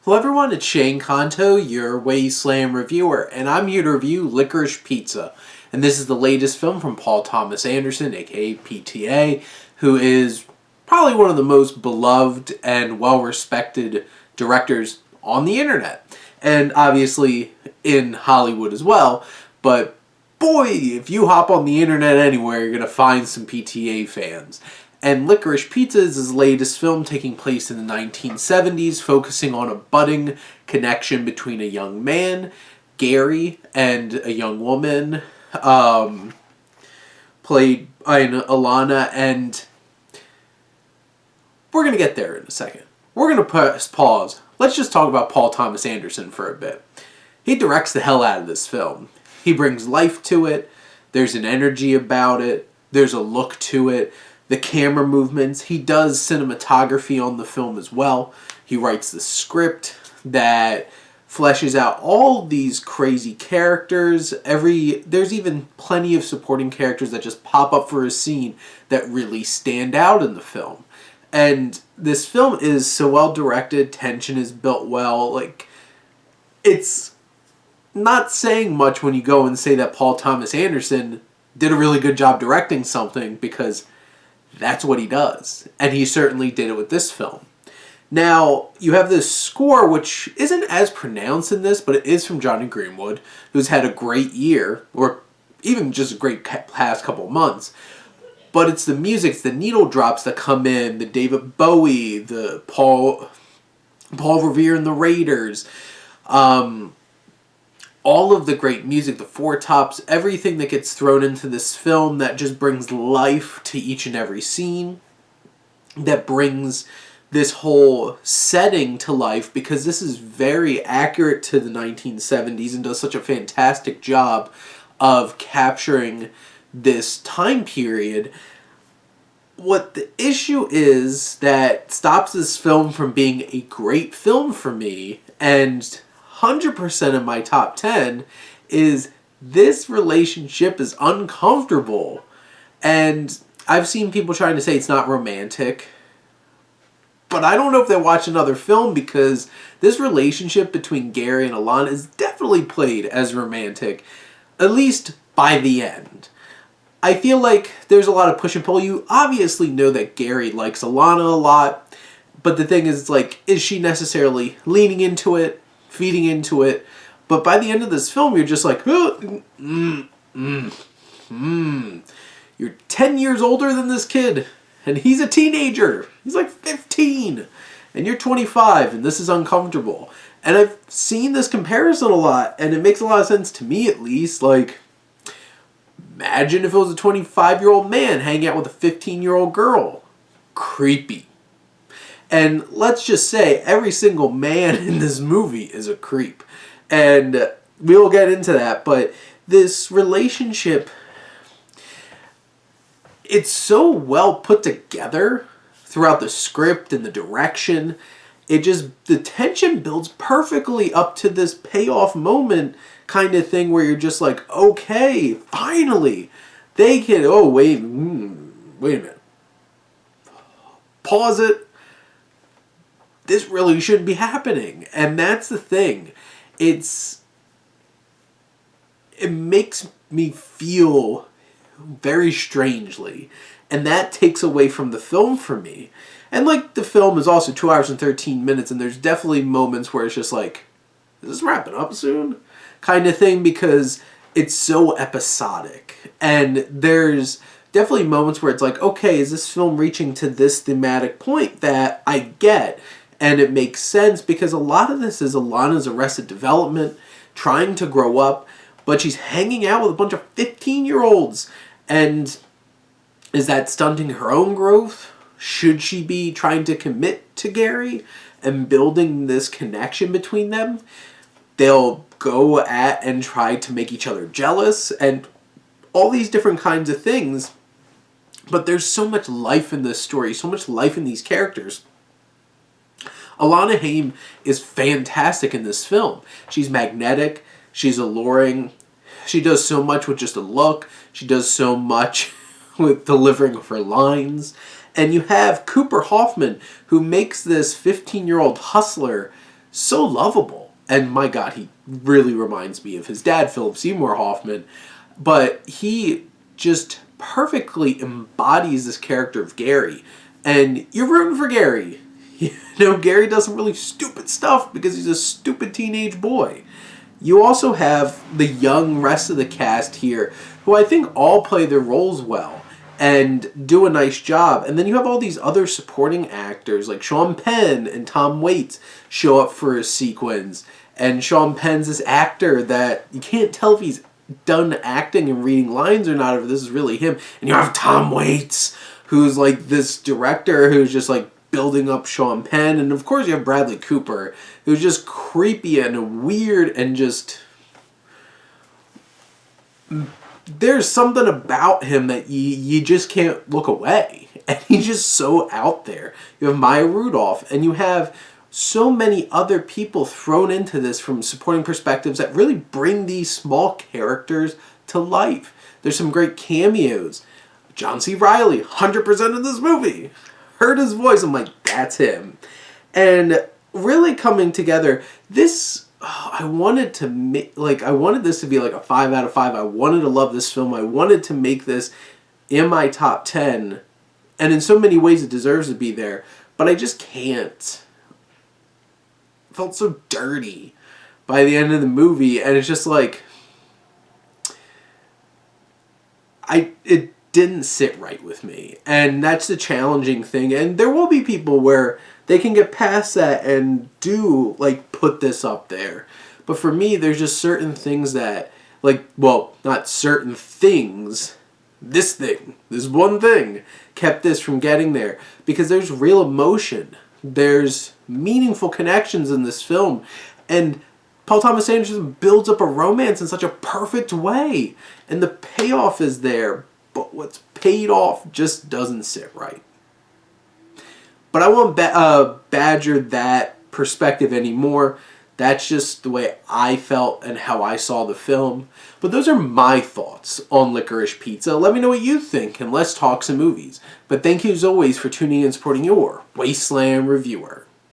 Hello everyone, it's Shane Kanto, your Wasteland reviewer, and I'm here to review Licorice Pizza. And this is the latest film from Paul Thomas Anderson, aka PTA, who is probably one of the most beloved and well-respected directors on the internet. And obviously in Hollywood as well, but boy, if you hop on the internet anywhere, you're going to find some PTA fans. And Licorice Pizza is his latest film taking place in the 1970s, focusing on a budding connection between a young man, Gary, and a young woman, played by Alana, and we're going to get there in a second. We're going to pause. Let's just talk about Paul Thomas Anderson for a bit. He directs the hell out of this film. He brings life to it. There's an energy about it. There's a look to it. The camera movements. He does cinematography on the film as well. He writes the script that fleshes out all these crazy characters. There's even plenty of supporting characters that just pop up for a scene that really stand out in the film. And this film is so well directed. Tension is built well. Like, it's not saying much when you go and say that Paul Thomas Anderson did a really good job directing something, because that's what he does. And he certainly did it with this film. Now, you have this score, which isn't as pronounced in this, but it is from Johnny Greenwood, who's had a great year, or even just a great past couple of months. But it's the music, it's the needle drops that come in, the David Bowie, the Paul Revere and the Raiders, all of the great music, the Four Tops, everything that gets thrown into this film that just brings life to each and every scene, that brings this whole setting to life, because this is very accurate to the 1970s and does such a fantastic job of capturing this time period. What the issue is that stops this film from being a great film for me, and 100% of my top 10, is this relationship is uncomfortable. And I've seen people trying to say it's not romantic, but I don't know if they watch another film, because this relationship between Gary and Alana is definitely played as romantic, at least by the end. I feel like there's a lot of push and pull. You obviously know that Gary likes Alana a lot, but the thing is, like, is she necessarily leaning into it, feeding into it? But by the end of this film, you're just like, you're 10 years older than this kid, and he's a teenager. He's like 15, and you're 25, and this is uncomfortable. And I've seen this comparison a lot, and it makes a lot of sense to me, at least. Like, imagine if it was a 25-year-old man hanging out with a 15-year-old girl. Creepy. And let's just say every single man in this movie is a creep. And we'll get into that. But this relationship, it's so well put together throughout the script and the direction. The tension builds perfectly up to this payoff moment kind of thing, where you're just like, okay, finally. They can, wait a minute. Pause it. This really shouldn't be happening. And that's the thing. It makes me feel very strangely. And that takes away from the film for me. And like, the film is also 2 hours and 13 minutes, and there's definitely moments where it's just like, is this wrapping up soon? Kind of thing, because it's so episodic. And there's definitely moments where it's like, okay, is this film reaching to this thematic point that I get? And it makes sense, because a lot of this is Alana's Arrested Development, trying to grow up, but she's hanging out with a bunch of 15-year-olds. And is that stunting her own growth? Should she be trying to commit to Gary and building this connection between them? They'll go at and try to make each other jealous, and all these different kinds of things. But there's so much life in this story, so much life in these characters. Alana Haim is fantastic in this film. She's magnetic. She's alluring. She does so much with just a look. She does so much with delivering of her lines. And you have Cooper Hoffman, who makes this 15-year-old hustler so lovable. And my God, he really reminds me of his dad, Philip Seymour Hoffman. But he just perfectly embodies this character of Gary. And you're rooting for Gary. You know, Gary does some really stupid stuff because he's a stupid teenage boy. You also have the young rest of the cast here, who I think all play their roles well and do a nice job. And then you have all these other supporting actors like Sean Penn and Tom Waits show up for a sequence. And Sean Penn's this actor that you can't tell if he's done acting and reading lines or not, if this is really him. And you have Tom Waits, who's like this director who's just like building up Sean Penn. And of course you have Bradley Cooper, who's just creepy and weird and just... There's something about him that you just can't look away. And he's just so out there. You have Maya Rudolph, and you have so many other people thrown into this from supporting perspectives that really bring these small characters to life. There's some great cameos. John C. Reilly, 100% of this movie. Heard his voice, I'm like, that's him. And really coming together, this, I wanted to make, I wanted this to be like a 5 out of 5. I wanted to love this film. I wanted to make this in my top 10. And in so many ways it deserves to be there. But I just can't. It felt so dirty by the end of the movie. And it's just like, it didn't sit right with me. And that's the challenging thing. And there will be people where they can get past that and do, put this up there. But for me, there's just certain things that, not certain things. This one thing, kept this from getting there. Because there's real emotion. There's meaningful connections in this film. And Paul Thomas Anderson builds up a romance in such a perfect way. And the payoff is there. But what's paid off just doesn't sit right. But I won't badger that perspective anymore. That's just the way I felt and how I saw the film. But those are my thoughts on Licorice Pizza. Let me know what you think, and let's talk some movies. But thank you as always for tuning in and supporting your Wasteland reviewer.